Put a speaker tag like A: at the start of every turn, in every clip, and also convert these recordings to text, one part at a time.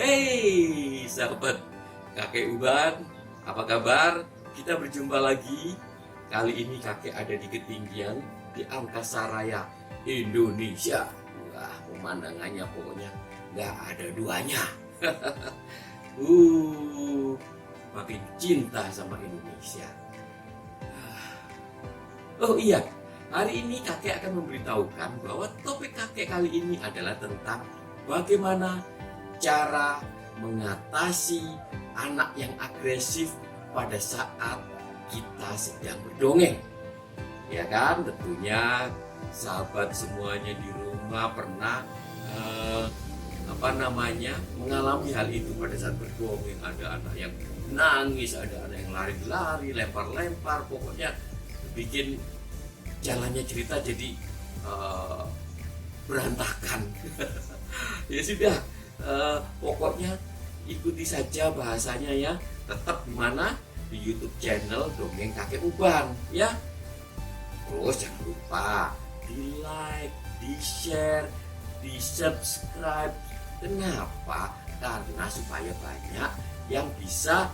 A: Hey sahabat kakek Uban, apa kabar? Kita berjumpa lagi. Kali ini kakek ada di ketinggian di angkasa raya Indonesia. Wah, pemandangannya pokoknya nggak ada duanya. Makin cinta sama Indonesia. Oh iya, hari ini kakek akan memberitahukan bahwa topik kakek kali ini adalah tentang bagaimana cara mengatasi anak yang agresif pada saat kita sedang berdongeng. Ya kan, tentunya sahabat semuanya di rumah pernah mengalami hal itu pada saat berdongeng. Ada anak yang nangis, ada anak yang lari-lari, lempar-lempar, pokoknya bikin jalannya cerita jadi berantakan. Ya sudah, pokoknya ikuti saja bahasanya ya. Tetap di mana? Di YouTube channel Dongeng Kakek Uban ya. Terus jangan lupa di like, di share, di subscribe. Kenapa? Karena supaya banyak yang bisa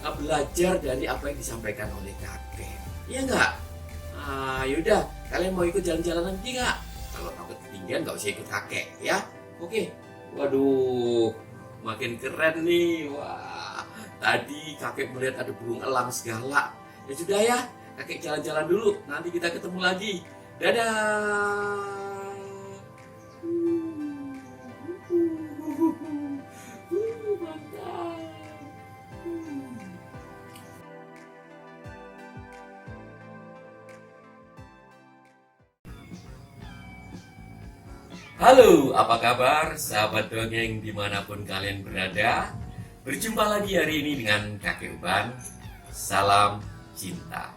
A: belajar dari apa yang disampaikan oleh kakek. Iya enggak? Yaudah, kalian mau ikut jalan-jalan nanti nggak? Kalau takut ketinggian nggak usah ikut kakek ya. Oke. Waduh, makin keren nih. Wah, tadi kakek melihat ada burung elang segala. Ya sudah ya, kakek jalan-jalan dulu. Nanti kita ketemu lagi. Dadah. Halo, apa kabar sahabat dongeng dimanapun kalian berada? Berjumpa lagi hari ini dengan kakek Uban. Salam cinta.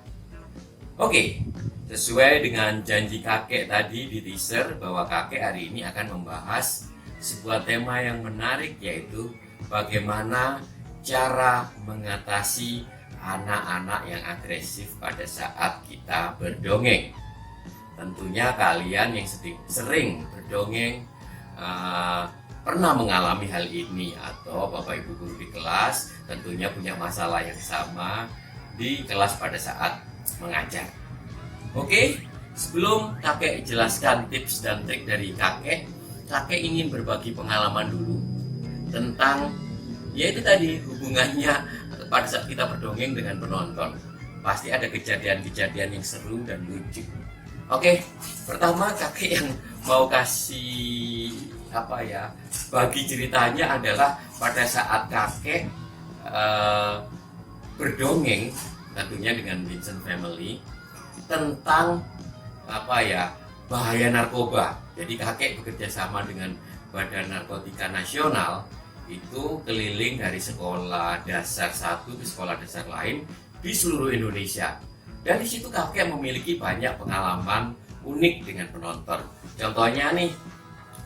A: Oke, sesuai dengan janji kakek tadi di teaser bahwa kakek hari ini akan membahas sebuah tema yang menarik, yaitu bagaimana cara mengatasi anak-anak yang agresif pada saat kita berdongeng. Tentunya kalian yang sering berdongeng pernah mengalami hal ini, atau Bapak Ibu guru di kelas tentunya punya masalah yang sama di kelas pada saat mengajar. Oke, sebelum kakek jelaskan tips dan trik dari kakek ingin berbagi pengalaman dulu tentang yaitu tadi hubungannya pada saat kita berdongeng dengan penonton. Pasti ada kejadian-kejadian yang seru dan lucu. Oke, pertama kakek yang mau kasih bagi ceritanya adalah pada saat kakek berdongeng tentunya dengan Vincent Family tentang bahaya narkoba. Jadi kakek bekerja sama dengan Badan Narkotika Nasional, itu keliling dari sekolah dasar satu ke sekolah dasar lain di seluruh Indonesia. Dan di situ kakek memiliki banyak pengalaman unik dengan penonton. Contohnya nih,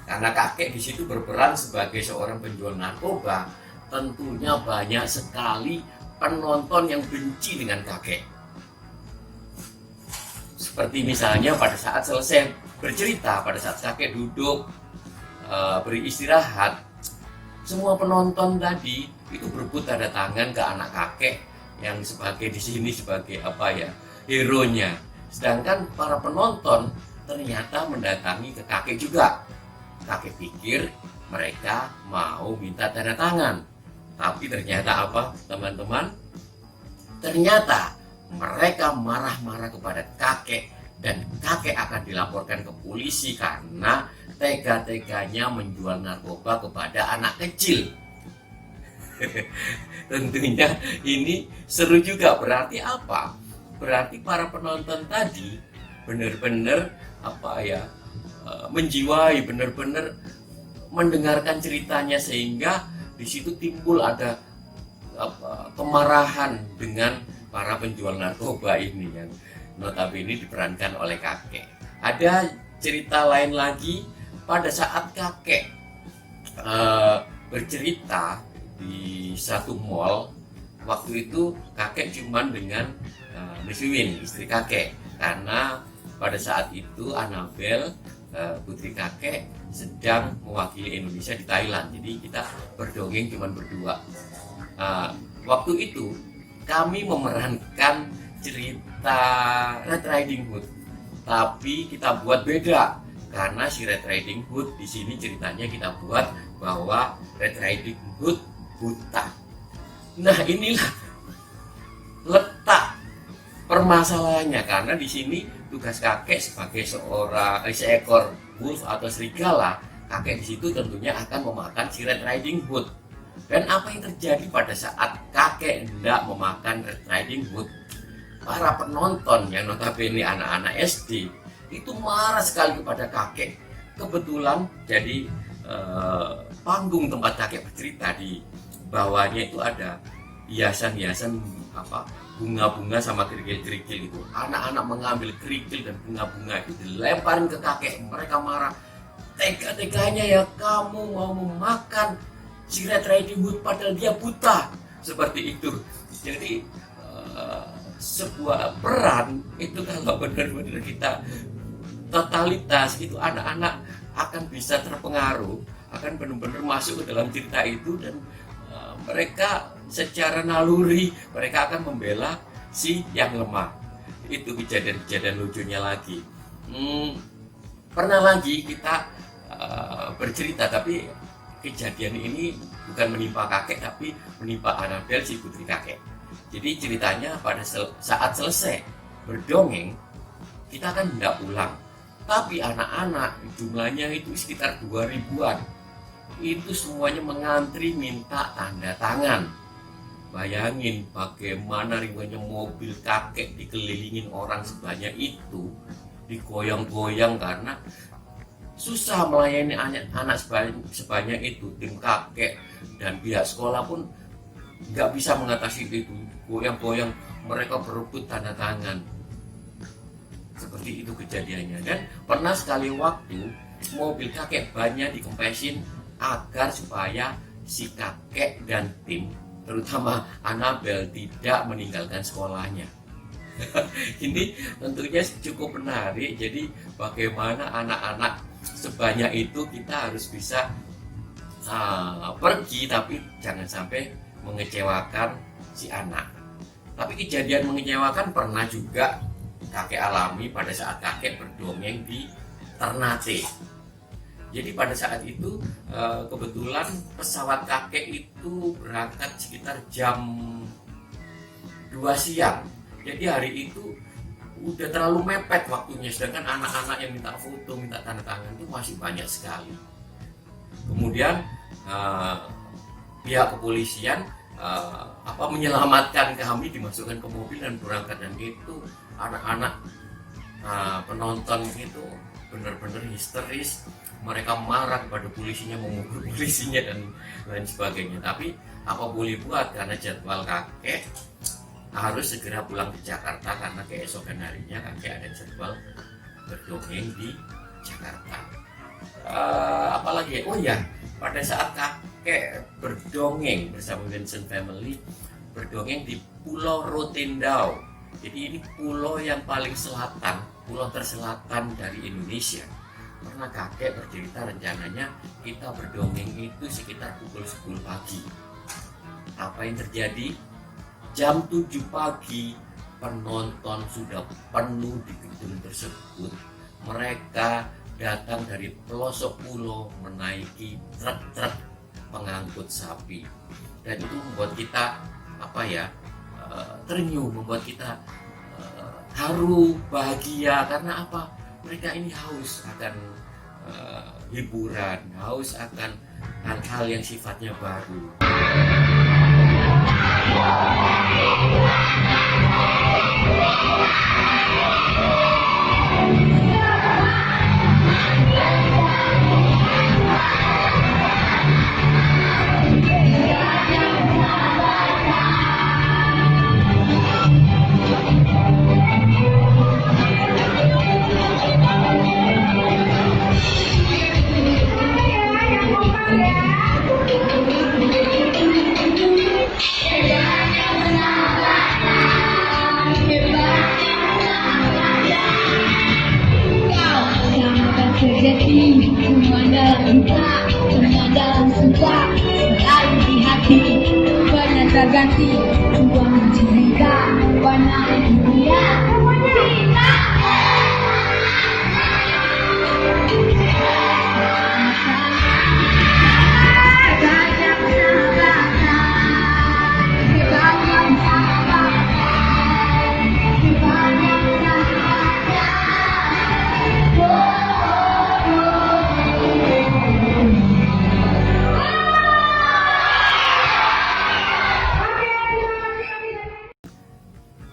A: karena kakek di situ berperan sebagai seorang penjual narkoba, tentunya banyak sekali penonton yang benci dengan kakek. Seperti misalnya pada saat selesai bercerita, pada saat kakek duduk beristirahat, semua penonton tadi itu berebut tanda tangan ke anak kakek yang sebagai di sini sebagai hero-nya. Sedangkan para penonton ternyata mendatangi ke kakek juga. Kakek pikir mereka mau minta tanda tangan. Tapi ternyata apa, teman-teman? Ternyata mereka marah-marah kepada kakek, dan kakek akan dilaporkan ke polisi karena tega-teganya menjual narkoba kepada anak kecil. Tentunya ini seru juga. Berarti apa? Berarti para penonton tadi benar-benar menjiwai, benar-benar mendengarkan ceritanya, sehingga di situ timbul ada kemarahan dengan para penjual narkoba ini yang notabene diperankan oleh kakek. Ada cerita lain lagi pada saat kakek bercerita di satu mall. Waktu itu kakek cuman dengan Miss Wiwin, istri kakek, karena pada saat itu Annabelle putri kakek sedang mewakili Indonesia di Thailand. Jadi kita berdongeng cuma berdua. Waktu itu kami memerankan cerita Red Riding Hood, tapi kita buat beda karena si Red Riding Hood di sini ceritanya kita buat bahwa Red Riding Hood buta. Nah, inilah letak permasalahannya, karena di sini tugas kakek sebagai seekor wolf atau serigala, kakek di situ tentunya akan memakan si Red Riding Hood. Dan apa yang terjadi pada saat kakek hendak memakan Red Riding Hood? Para penonton yang notabene anak-anak SD itu marah sekali kepada kakek. Kebetulan jadi panggung tempat kakek bercerita, di bawahnya itu ada hiasan-hiasan bunga-bunga sama kerikil-kerikil itu. Anak-anak mengambil kerikil dan bunga-bunga itu dilemparin ke kakek. Mereka marah, tega-teganya ya kamu mau memakan si Red Riding Hood padahal dia buta. Seperti itu. Jadi sebuah peran itu kalau benar-benar kita totalitas itu, anak-anak akan bisa terpengaruh, akan benar-benar masuk ke dalam cerita itu, dan mereka secara naluri mereka akan membela si yang lemah. Itu kejadian-kejadian lucunya lagi. Pernah lagi kita bercerita, tapi kejadian ini bukan menimpa kakek tapi menimpa Annabelle, si putri kakek. Jadi ceritanya pada saat selesai berdongeng, kita kan hendak pulang, tapi anak-anak jumlahnya itu sekitar 2000-an. Itu semuanya mengantri minta tanda tangan. Bayangin bagaimana riwayatnya mobil kakek dikelilingin orang sebanyak itu, digoyang-goyang karena susah melayani anak sebanyak itu. Tim kakek dan pihak sekolah pun nggak bisa mengatasi itu. Goyang-goyang, mereka berebut tanda tangan. Seperti itu kejadiannya. Dan pernah sekali waktu mobil kakek banyak dikempesin agar supaya si kakek dan tim, terutama Annabelle, tidak meninggalkan sekolahnya. Ini tentunya cukup menarik. Jadi bagaimana anak-anak sebanyak itu kita harus bisa pergi, tapi jangan sampai mengecewakan si anak. Tapi kejadian mengecewakan pernah juga kakek alami pada saat kakek berdongeng di Ternate. Jadi pada saat itu kebetulan pesawat kakek itu berangkat sekitar jam 2 siang. Jadi hari itu udah terlalu mepet waktunya, sedangkan anak-anak yang minta foto, minta tanda tangan itu masih banyak sekali. Kemudian pihak kepolisian menyelamatkan kami, dimasukkan ke mobil dan berangkat. Dan itu anak-anak penonton itu benar-benar histeris. Mereka marah kepada polisinya, memukul polisinya dan lain sebagainya. Tapi apa boleh buat, karena jadwal kakek harus segera pulang ke Jakarta, karena keesokan harinya kakek ada jadwal berdongeng di Jakarta. Apalagi, oh ya, pada saat kakek berdongeng bersama Vincent Family, berdongeng di Pulau Rotendao. Jadi ini pulau yang paling selatan, pulau terselatan dari Indonesia. Pernah kakek bercerita rencananya kita berdongeng itu sekitar pukul 10 pagi. Apa yang terjadi? Jam 7 pagi penonton sudah penuh di gedung tersebut. Mereka datang dari pelosok pulau menaiki truk-truk pengangkut sapi. Dan itu membuat kita terenyuh, membuat kita haru, bahagia. Karena apa? Mereka ini haus akan hiburan, haus akan hal-hal yang sifatnya baru.
B: berganti sebuah cerita warna dunia kita.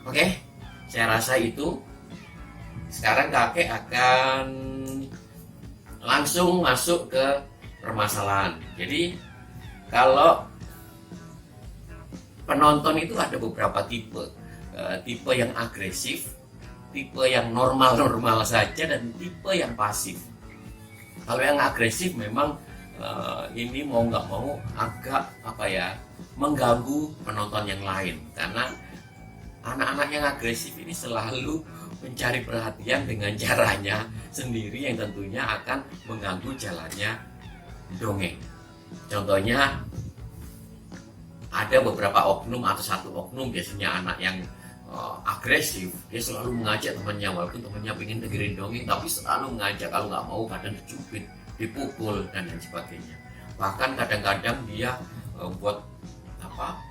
A: Oke, saya rasa itu. Sekarang kakek akan langsung masuk ke permasalahan. Jadi kalau penonton itu ada beberapa tipe. Tipe yang agresif, tipe yang normal-normal saja, dan tipe yang pasif. Kalau yang agresif memang ini mau nggak mau agak mengganggu penonton yang lain, karena anak-anak yang agresif ini selalu mencari perhatian dengan caranya sendiri yang tentunya akan mengganggu jalannya dongeng. Contohnya ada beberapa oknum atau satu oknum, biasanya anak yang agresif, dia selalu mengajak temannya, walaupun temannya pengen dengerin dongeng tapi selalu mengajak, kalau nggak mau kadang dicubit, dipukul, dan lain sebagainya. Bahkan kadang-kadang dia buat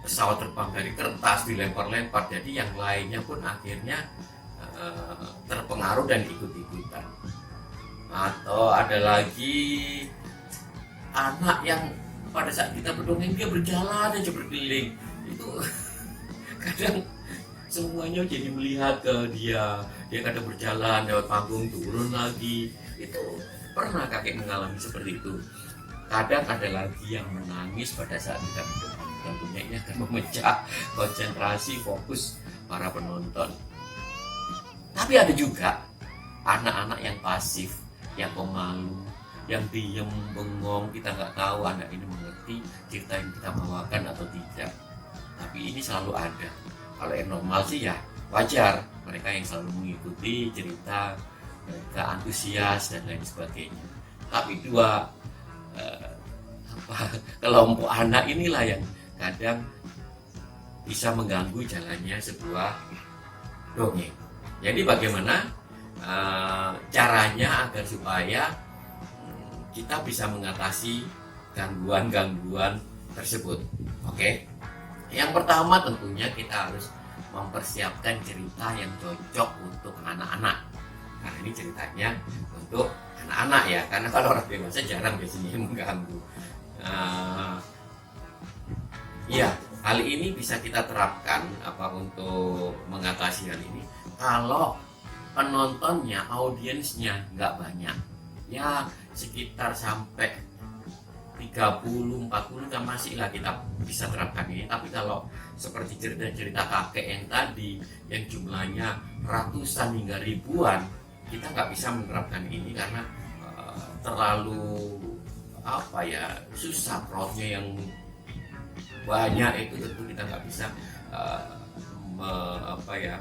A: pesawat terbang dari kertas dilempar-lempar, jadi yang lainnya pun akhirnya terpengaruh dan ikut-ikutan. Atau ada lagi anak yang pada saat kita berdongeng dia berjalan aja berkeliling, itu kadang semuanya jadi melihat ke dia kadang berjalan lewat panggung turun lagi. Itu pernah kakek mengalami seperti itu. Kadang ada lagi yang menangis pada saat kita berdongeng. Tentunya ini akan memecah konsentrasi fokus para penonton. Tapi ada juga anak-anak yang pasif, yang pemalu, yang diem, bengong. Kita nggak tahu anak ini mengerti cerita yang kita bawakan atau tidak. Tapi ini selalu ada. Kalau yang normal sih ya wajar, mereka yang selalu mengikuti cerita, mereka antusias dan lain sebagainya. Tapi kelompok anak inilah yang kadang bisa mengganggu jalannya sebuah dongeng. Jadi bagaimana caranya agar supaya kita bisa mengatasi gangguan-gangguan tersebut? Oke. Yang pertama tentunya kita harus mempersiapkan cerita yang cocok untuk anak-anak. Karena ini ceritanya untuk anak-anak ya, karena kalau orang dewasa jarang biasanya mengganggu. Ya, hal ini bisa kita terapkan untuk mengatasi hal ini. Kalau penontonnya, audiensnya nggak banyak, ya sekitar sampai 30-40 kan masih lah kita bisa terapkan ini. Tapi kalau seperti cerita-cerita kakek yang tadi, yang jumlahnya ratusan hingga ribuan, kita nggak bisa menerapkan ini karena terlalu susah, crowdnya yang banyak. Itu tentu kita nggak bisa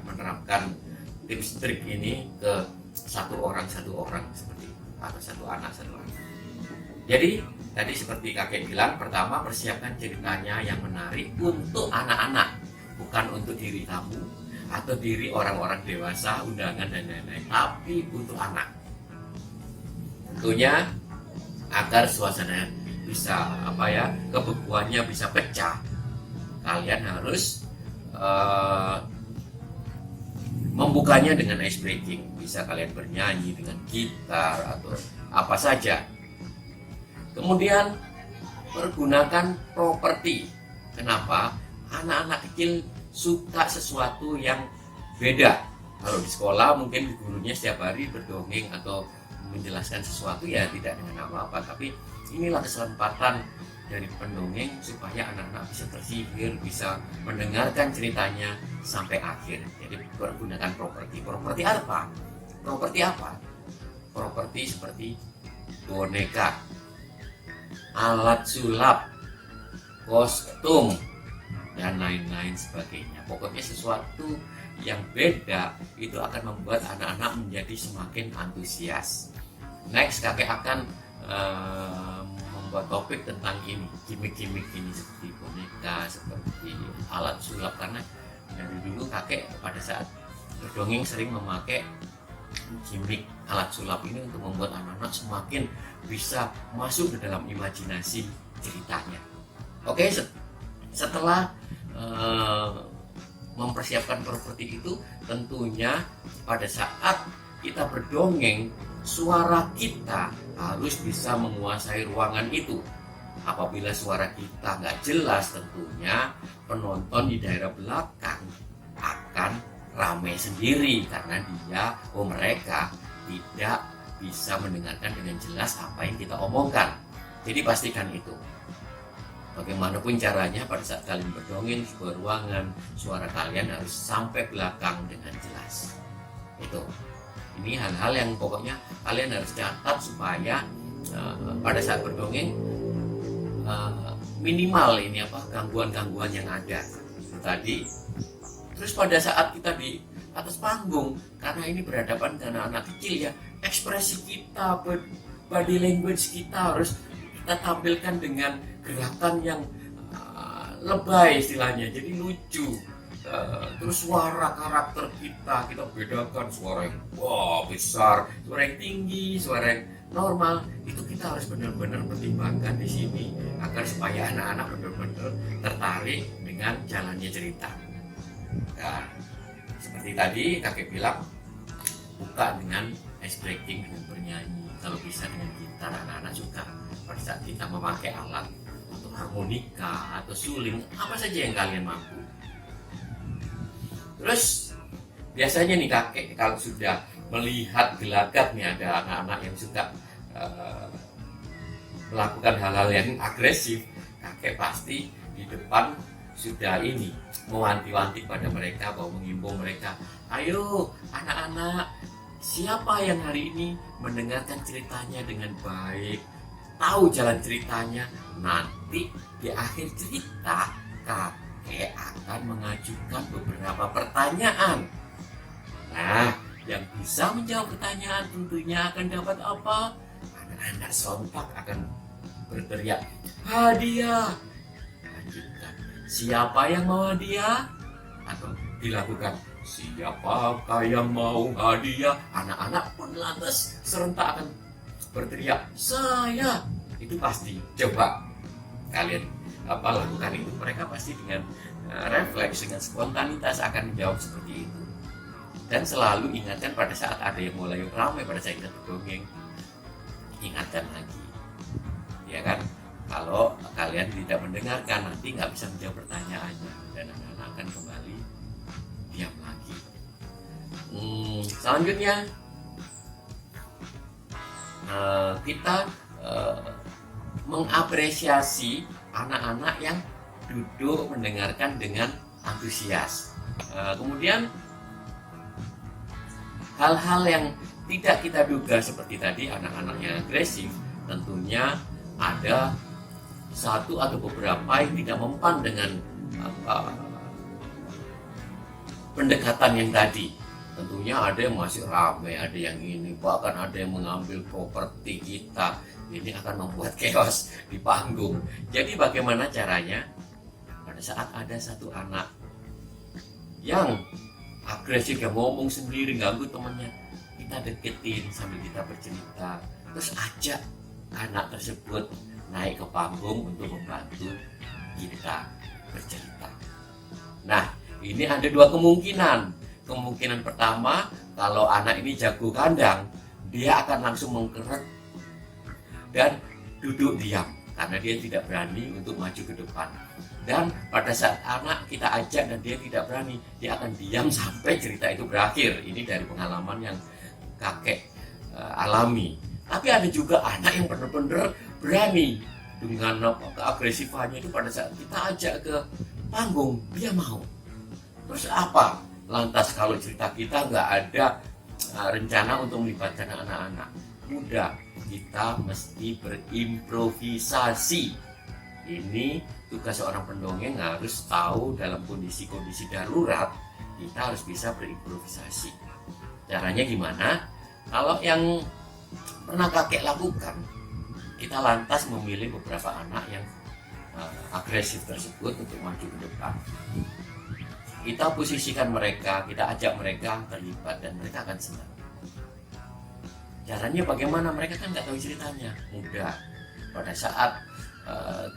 A: menerapkan tips trik ini ke satu orang seperti itu, atau satu anak. Jadi tadi seperti kakek bilang, pertama persiapkan ceritanya yang menarik untuk anak-anak, bukan untuk diri kamu atau diri orang-orang dewasa, undangan dan lain-lain, tapi untuk anak. Tentunya agar suasana bisa kebekuannya bisa pecah, kalian harus membukanya dengan ice breaking. Bisa kalian bernyanyi dengan gitar atau apa saja. Kemudian pergunakan properti. Kenapa? Anak-anak kecil suka sesuatu yang beda. Kalau di sekolah mungkin gurunya setiap hari berdongeng atau menjelaskan sesuatu ya tidak dengan apa-apa, tapi inilah kesempatan dari pendongeng supaya anak-anak bisa tersihir, bisa mendengarkan ceritanya sampai akhir. Jadi pergunakan properti. Properti apa? Properti seperti boneka, alat sulap, kostum, dan lain-lain sebagainya. Pokoknya sesuatu yang beda itu akan membuat anak-anak menjadi semakin antusias. Next, kakek akan topik tentang ini, gimmick-gimmick ini seperti boneka, seperti alat sulap, karena dari dulu kakek pada saat berdongeng sering memakai gimmick alat sulap ini untuk membuat anak-anak semakin bisa masuk ke dalam imajinasi ceritanya. Oke, setelah mempersiapkan seperti itu, tentunya pada saat kita berdongeng, suara kita harus bisa menguasai ruangan itu. Apabila suara kita nggak jelas, tentunya penonton di daerah belakang akan ramai sendiri karena mereka tidak bisa mendengarkan dengan jelas apa yang kita omongkan. Jadi pastikan itu. Bagaimanapun caranya, pada saat kalian berdongeng di sebuah ruangan, suara kalian harus sampai belakang dengan jelas. Itu. Ini hal-hal yang pokoknya kalian harus catat supaya pada saat berdongeng minimal ini gangguan-gangguan yang ada. Itu tadi. Terus pada saat kita di atas panggung, karena ini berhadapan dengan anak kecil ya, ekspresi kita, body language kita harus kita tampilkan dengan gerakan yang lebay istilahnya, jadi lucu. Terus suara karakter kita bedakan, suara yang besar, suara yang tinggi, suara yang normal. Itu kita harus benar-benar pertimbangkan di sini agar supaya anak-anak benar-benar tertarik dengan jalannya cerita. Nah, seperti tadi kakek bilang, buka dengan ice breaking, dengan bernyanyi, kalau bisa dengan gitar. Anak-anak suka pada saat kita memakai alat untuk harmonika atau suling, apa saja yang kalian mampu. Terus biasanya nih kakek kalau sudah melihat gelagat nih ada anak-anak yang suka melakukan hal-hal yang agresif, kakek pasti di depan sudah ini mewanti-wanti pada mereka, bahwa mengimbau mereka, ayo anak-anak, siapa yang hari ini mendengarkan ceritanya dengan baik, tahu jalan ceritanya, nanti di akhir cerita kakek akan mengajukan beberapa pertanyaan. Nah, yang bisa menjawab pertanyaan tentunya akan dapat apa? Anak-anak sontak akan berteriak, hadiah. Lanjutkan, siapa yang mau hadiah? Atau dilakukan, siapakah yang mau hadiah? Anak-anak pun lantas serentak akan berteriak, saya. Itu pasti. Coba kalian lakukan itu, mereka pasti dengan refleks, dengan spontanitas akan menjawab seperti itu. Dan selalu ingatkan pada saat ada yang mulai ramai pada saat kita berdongeng, ingatkan lagi, ya kan? Kalau kalian tidak mendengarkan, nanti nggak bisa menjawab pertanyaannya dan anak-anak akan kembali diam lagi. Selanjutnya kita mengapresiasi anak-anak yang duduk mendengarkan dengan antusias. Kemudian hal-hal yang tidak kita duga seperti tadi, anak-anak yang agresif, tentunya ada satu atau beberapa yang tidak mempan dengan pendekatan yang tadi. Tentunya ada yang masih ramai, ada yang ini, bahkan ada yang mengambil properti kita. Ini akan membuat chaos di panggung. Jadi bagaimana caranya? Pada saat ada satu anak yang agresif, yang ngomong sendiri, ganggu temannya, kita deketin sambil kita bercerita. Terus ajak anak tersebut naik ke panggung untuk membantu kita bercerita. Nah, ini ada dua kemungkinan. Kemungkinan pertama, kalau anak ini jago kandang, dia akan langsung mengkeret dan duduk diam karena dia tidak berani untuk maju ke depan. Dan pada saat anak kita ajak dan dia tidak berani, dia akan diam sampai cerita itu berakhir. Ini dari pengalaman yang kakek alami. Tapi ada juga anak yang benar-benar berani dengan keagresifannya itu. Pada saat kita ajak ke panggung, dia mau. Terus apa? Lantas kalau cerita kita nggak ada rencana untuk melibatkan anak-anak, mudah, kita mesti berimprovisasi. Ini tugas seorang pendongeng, harus tahu dalam kondisi-kondisi darurat kita harus bisa berimprovisasi. Caranya gimana? Kalau yang pernah kakek lakukan, kita lantas memilih beberapa anak yang agresif tersebut untuk maju ke depan. Kita posisikan mereka, kita ajak mereka terlibat dan mereka akan senang. Caranya bagaimana? Mereka kan nggak tahu ceritanya. Mudah. Pada saat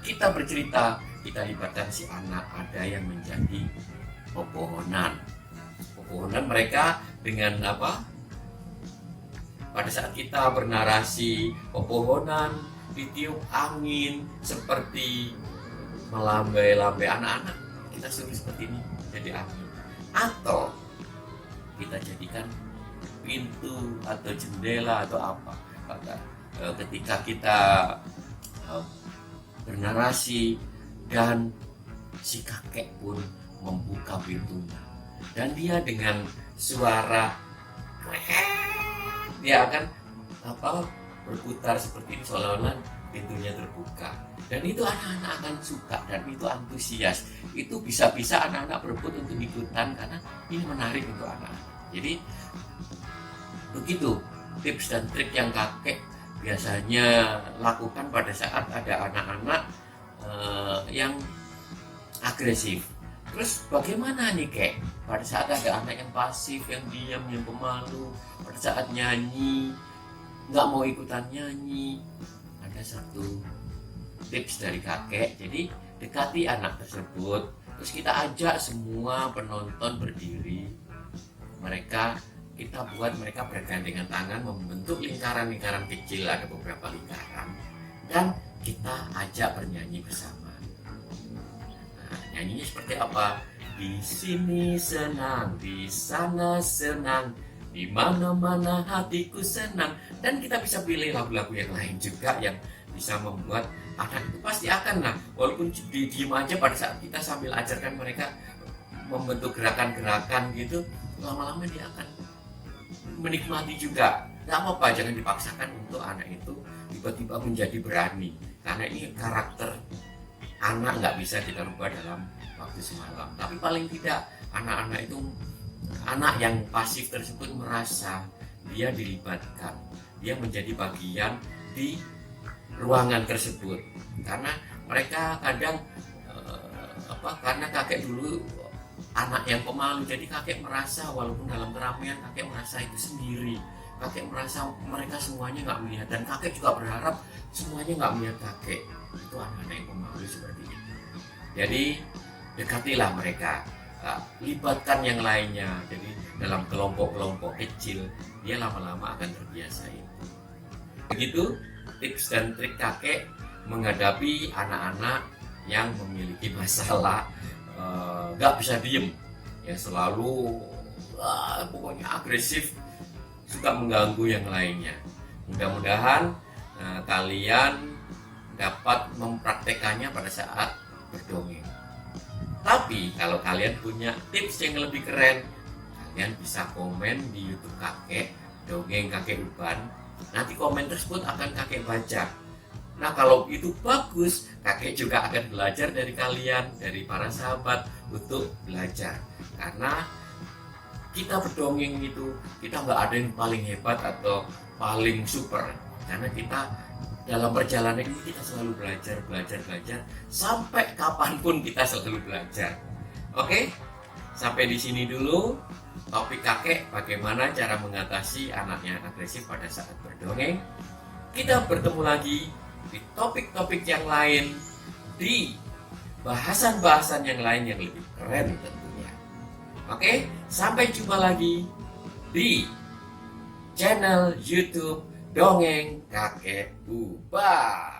A: kita bercerita, kita libatkan si anak, ada yang menjadi pepohonan. Pepohonan mereka dengan apa? Pada saat kita bernarasi pepohonan, ditiup angin seperti melambai-lambai anak-anak, kita suruh seperti ini jadi angin. Atau kita jadikan pintu atau jendela atau apa. Ketika kita bernarasi dan si kakek pun membuka pintunya dan dia dengan suara dia akan berputar seperti ini seolah-olah pintunya terbuka, dan itu anak-anak akan suka dan itu antusias. Itu bisa-bisa anak-anak berebut untuk ikutan karena ini menarik untuk anak-anak. Jadi begitu tips dan trik yang kakek biasanya lakukan pada saat ada anak-anak yang agresif. Terus bagaimana nih kek pada saat ada anak yang pasif, yang diam, yang pemalu, pada saat nyanyi nggak mau ikutan nyanyi? Ada satu tips dari kakek. Jadi dekati anak tersebut, terus kita ajak semua penonton berdiri. Kita buat mereka bergandengan tangan membentuk lingkaran-lingkaran kecil, ada beberapa lingkaran, dan kita ajak bernyanyi bersama. Nah, nyanyinya seperti apa? Di sini senang, di sana senang, di mana-mana hatiku senang. Dan kita bisa pilih lagu-lagu yang lain juga yang bisa membuat anak itu pasti akan, walaupun diem aja pada saat kita sambil ajarkan mereka membentuk gerakan-gerakan gitu, lama-lama dia akan menikmati juga. Gak apa-apa, jangan dipaksakan untuk anak itu tiba-tiba menjadi berani, karena ini karakter anak nggak bisa kita rubah dalam waktu semalam. Tapi paling tidak anak-anak itu, anak yang pasif tersebut merasa dia dilibatkan, dia menjadi bagian di ruangan tersebut. Karena mereka kadang karena kakek dulu anak yang pemalu, jadi kakek merasa walaupun dalam keramaian kakek merasa itu sendiri. Kakek merasa mereka semuanya nggak melihat, dan kakek juga berharap semuanya nggak melihat kakek. Itu anak-anak yang pemalu seperti itu. Jadi dekatilah mereka, libatkan yang lainnya. Jadi dalam kelompok-kelompok kecil, dia lama-lama akan terbiasa itu. Begitu tips dan trik kakek menghadapi anak-anak yang memiliki masalah gak bisa diem, yang selalu pokoknya agresif, suka mengganggu yang lainnya. Mudah-mudahan kalian dapat mempraktekannya pada saat berdongeng. Tapi kalau kalian punya tips yang lebih keren, kalian bisa komen di YouTube kakek, dongeng kakek Uban. Nanti komen tersebut akan kakek baca. Nah, kalau itu bagus, kakek juga akan belajar dari kalian, dari para sahabat untuk belajar. Karena kita berdongeng itu, kita nggak ada yang paling hebat atau paling super. Karena kita dalam perjalanan ini kita selalu belajar, sampai kapanpun kita selalu belajar. Oke, sampai di sini dulu topik kakek, bagaimana cara mengatasi anaknya agresif pada saat berdongeng. Kita bertemu lagi di topik-topik yang lain, di bahasan-bahasan yang lain yang lebih keren tentunya. Oke, sampai jumpa lagi di channel YouTube Dongeng Kakek Uban.